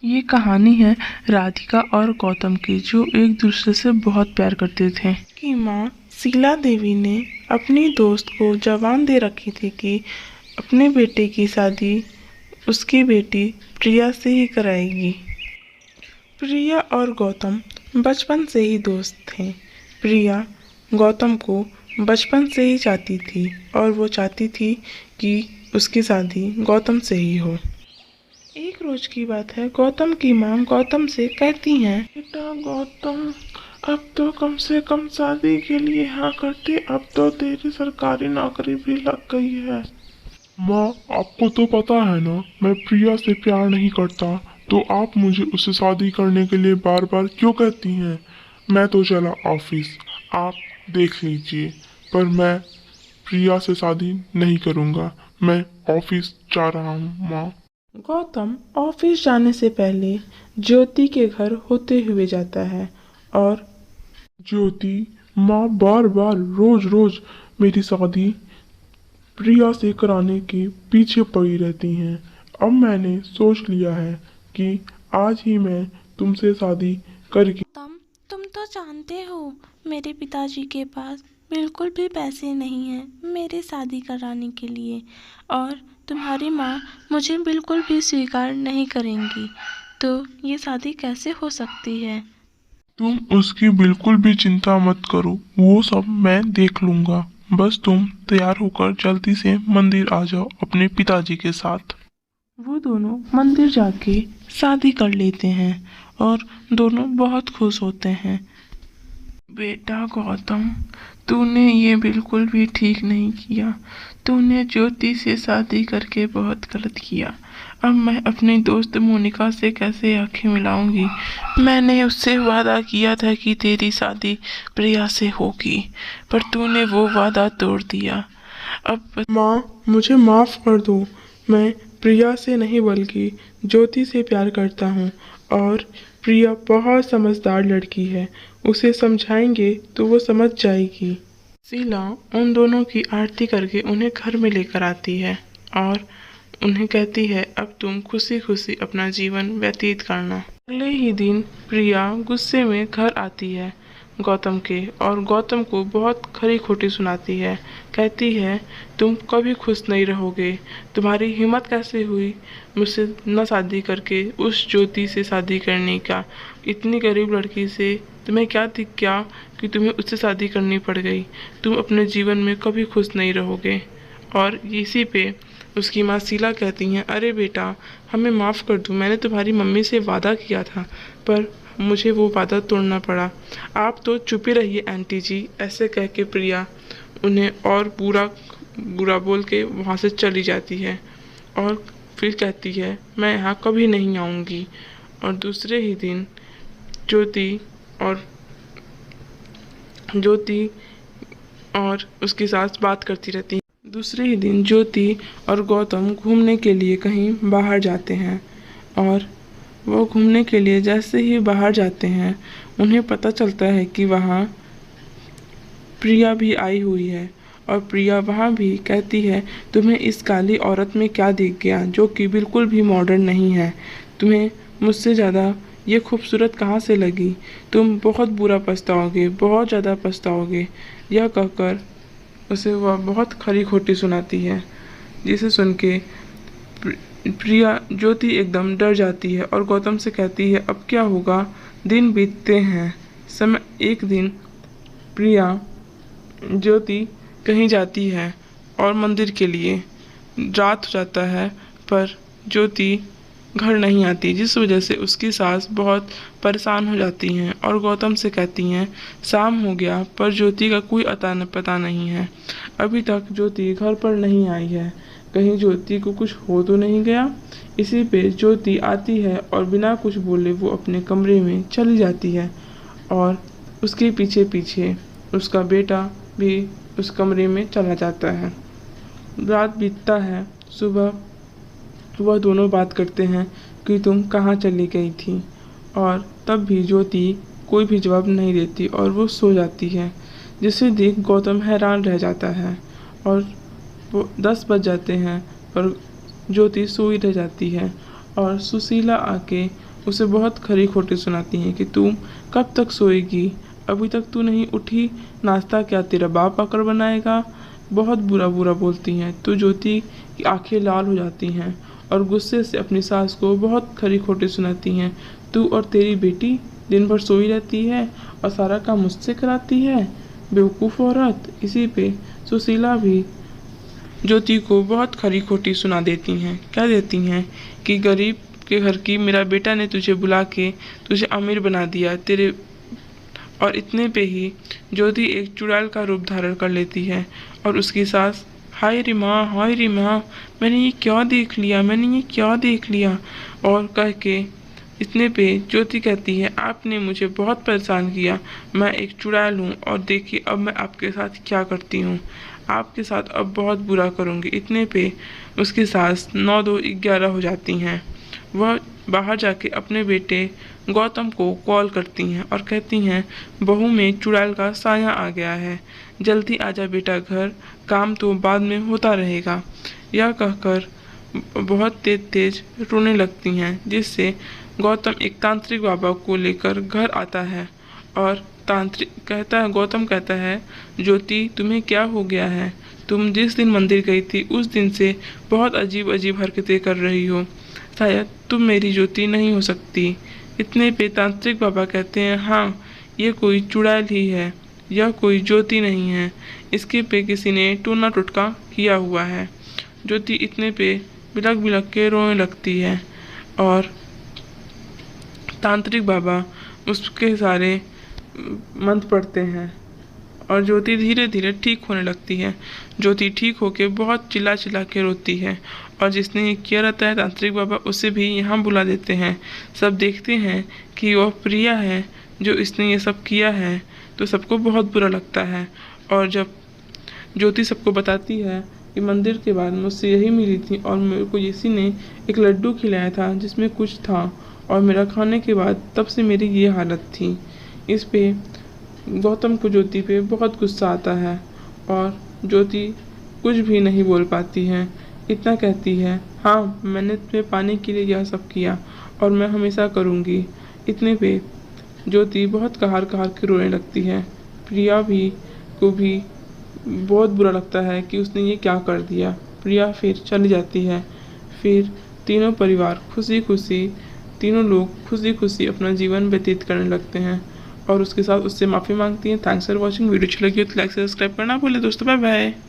ये कहानी है राधिका और गौतम की, जो एक दूसरे से बहुत प्यार करते थे। की माँ शीला देवी ने अपनी दोस्त को जबान दे रखी थी कि अपने बेटे की शादी उसकी बेटी प्रिया से ही कराएगी। प्रिया और गौतम बचपन से ही दोस्त थे। प्रिया गौतम को बचपन से ही चाहती थी और वो चाहती थी कि उसकी शादी गौतम से ही हो। एक रोज की बात है, गौतम की माँ गौतम से कहती हैं, बेटा गौतम, अब तो कम से कम शादी के लिए हाँ करती, अब तो तेरी सरकारी नौकरी भी लग गई है। माँ, आपको तो पता है ना, मैं प्रिया से प्यार नहीं करता, तो आप मुझे उससे शादी करने के लिए बार बार क्यों कहती हैं? मैं तो चला ऑफिस, आप देख लीजिए, पर मैं प्रिया से शादी नहीं करूँगा। मैं ऑफिस जा रहा हूँ माँ। गौतम ऑफिस जाने से पहले ज्योति के घर होते हुए जाता है और ज्योति, माँ बार बार रोज रोज मेरी शादी प्रिया से कराने के पीछे पड़ी रहती हैं। अब मैंने सोच लिया है कि आज ही मैं तुमसे शादी करके। तुम तो जानते हो मेरे पिताजी के पास बिल्कुल भी पैसे नहीं हैं मेरी शादी कराने के लिए, और तुम्हारी माँ मुझे बिल्कुल भी स्वीकार नहीं करेंगी, तो ये शादी कैसे हो सकती है? तुम उसकी बिल्कुल भी चिंता मत करो, वो सब मैं देख लूंगा। बस तुम तैयार होकर जल्दी से मंदिर आ जाओ अपने पिताजी के साथ। वो दोनों मंदिर जाके शादी कर लेते हैं और दोनों बहुत खुश होते हैं। बेटा गौतम, तूने ये बिल्कुल भी ठीक नहीं किया। तूने ज्योति से शादी करके बहुत गलत किया। अब मैं अपनी दोस्त मोनिका से कैसे आंखें मिलाऊंगी? मैंने उससे वादा किया था कि तेरी शादी प्रिया से होगी, पर तूने वो वादा तोड़ दिया। अब माँ, मुझे माफ कर दो। मैं प्रिया से नहीं बल्कि ज्योति से प्यार करता हूँ, और प्रिया बहुत समझदार लड़की है। उसे समझाएंगे तो वो समझ जाएगी। शीला उन दोनों की आरती करके उन्हें घर में लेकर आती है और उन्हें कहती है, अब तुम खुशी खुशी अपना जीवन व्यतीत करना। अगले ही दिन प्रिया गुस्से में घर आती है गौतम के, और गौतम को बहुत खरी खोटी सुनाती है। कहती है, तुम कभी खुश नहीं रहोगे। तुम्हारी हिम्मत कैसे हुई मुझसे न शादी करके उस ज्योति से शादी करने का? इतनी गरीब लड़की से तुम्हें क्या दिख गया कि तुम्हें उससे शादी करनी पड़ गई? तुम अपने जीवन में कभी खुश नहीं रहोगे। और इसी पे उसकी माँ शीला कहती हैं, अरे बेटा, हमें माफ़ कर दो। मैंने तुम्हारी मम्मी से वादा किया था, पर मुझे वो वादा तोड़ना पड़ा। आप तो चुप ही रहिए आंटी जी। ऐसे कह के प्रिया उन्हें और बुरा बुरा बोल के वहाँ से चली जाती है और फिर कहती है, मैं यहाँ कभी नहीं आऊँगी। और दूसरे ही दिन ज्योति और उसकी सास बात करती रहती है। दूसरे ही दिन ज्योति और गौतम घूमने के लिए कहीं बाहर जाते हैं, और वो घूमने के लिए जैसे ही बाहर जाते हैं उन्हें पता चलता है कि वहाँ प्रिया भी आई हुई है। और प्रिया वहाँ भी कहती है, तुम्हें इस काली औरत में क्या दिख गया, जो कि बिल्कुल भी मॉडर्न नहीं है? तुम्हें मुझसे ज़्यादा ये खूबसूरत कहाँ से लगी? तुम बहुत बुरा पछताओगे, बहुत ज़्यादा पछताओगे। यह कहकर उसे वह बहुत खरी खोटी सुनाती है, जिसे सुन के प्रिया ज्योति एकदम डर जाती है और गौतम से कहती है, अब क्या होगा? दिन बीतते हैं। एक दिन प्रिया ज्योति कहीं जाती है और मंदिर के लिए। रात हो जाता है, पर ज्योति घर नहीं आती, जिस वजह से उसकी सास बहुत परेशान हो जाती हैं और गौतम से कहती हैं, शाम हो गया पर ज्योति का कोई पता नहीं है। अभी तक ज्योति घर पर नहीं आई है। कहीं ज्योति को कुछ हो तो नहीं गया? इसी पे ज्योति आती है और बिना कुछ बोले वो अपने कमरे में चली जाती है, और उसके पीछे पीछे उसका बेटा भी उस कमरे में चला जाता है। रात बीतता है। सुबह वह दोनों बात करते हैं कि तुम कहाँ चली गई थी, और तब भी ज्योति कोई भी जवाब नहीं देती और वो सो जाती है, जिसे देख गौतम हैरान रह जाता है। और वो 10 बज जाते हैं पर ज्योति सोई रह जाती है, और सुशीला आके उसे बहुत खरी खोटी सुनाती हैं कि तू कब तक सोएगी, अभी तक तू नहीं उठी, नाश्ता क्या तेरा बाप आकर बनाएगा। बहुत बुरा बुरा बोलती हैं। तो ज्योति की आंखें लाल हो जाती हैं और गुस्से से अपनी सास को बहुत खरी खोटी सुनाती हैं। तू और तेरी बेटी दिन भर सोई रहती है और सारा काम मुझसे कराती है, बेवकूफ़ औरत। इसी पे सुशीला भी ज्योति को बहुत खरी खोटी सुना देती हैं। क्या देती हैं कि गरीब के घर की मेरा बेटा ने तुझे बुला के तुझे अमीर बना दिया तेरे। और इतने पे ही ज्योति एक चुड़ैल का रूप धारण कर लेती है और उसकी सास, हाय रे माँ, हाय रे माँ, मैंने ये क्या देख लिया, मैंने ये क्या देख लिया, और कह के इतने पे ज्योति कहती है, आपने मुझे बहुत परेशान किया, मैं एक चुड़ैल हूँ और देखिए अब मैं आपके साथ क्या करती हूँ, आपके साथ अब बहुत बुरा करूँगी। इतने पे उसकी सास 9-2-11 हो जाती हैं। वह बाहर जाके अपने बेटे गौतम को कॉल करती हैं और कहती हैं, बहू में चुड़ैल का साया आ गया है, जल्दी आजा बेटा घर, काम तो बाद में होता रहेगा। यह कहकर बहुत तेज तेज रोने लगती हैं, जिससे गौतम एक तांत्रिक बाबा को लेकर घर आता है और गौतम कहता है, ज्योति तुम्हें क्या हो गया है, तुम जिस दिन मंदिर गई थी उस दिन से बहुत अजीब अजीब हरकतें कर रही हो, शायद तुम मेरी ज्योति नहीं हो सकती। इतने पे तांत्रिक बाबा कहते हैं, हाँ ये कोई चुड़ैल ही है, यह कोई ज्योति नहीं है, इसके पे किसी ने टूना टुटका किया हुआ है। ज्योति इतने पे बिलक बिलक के रोने लगती है और तांत्रिक बाबा उसके सारे मंत्र पढ़ते हैं और ज्योति धीरे धीरे ठीक होने लगती है। ज्योति ठीक होके बहुत चिल्ला चिल्ला के रोती है और जिसने ये किया रहता है तांत्रिक बाबा, उसे भी यहाँ बुला देते हैं। सब देखते हैं कि वह प्रिया है जो इसने ये सब किया है, तो सबको बहुत बुरा लगता है। और जब ज्योति सबको बताती है कि मंदिर के बाद मुझसे यही मिली थी और मेरे को इसी ने एक लड्डू खिलाया था जिसमें कुछ था और मेरा खाने के बाद तब से मेरी ये हालत थी। इस पे गौतम को ज्योति पे बहुत गुस्सा आता है और ज्योति कुछ भी नहीं बोल पाती है। इतना कहती है, हाँ मैंने तुम्हें पाने के लिए यह सब किया और मैं हमेशा करूँगी। इतने पे ज्योति बहुत कहार कहार के रोने लगती है। प्रिया को भी बहुत बुरा लगता है कि उसने ये क्या कर दिया। प्रिया फिर चली जाती है। फिर तीनों लोग खुशी खुशी अपना जीवन व्यतीत करने लगते हैं और उसके साथ उससे माफ़ी मांगती हैं। Thanks for watching. वीडियो अच्छी लगी हो तो लाइक सब्सक्राइब करना भूले दोस्तों। Bye bye.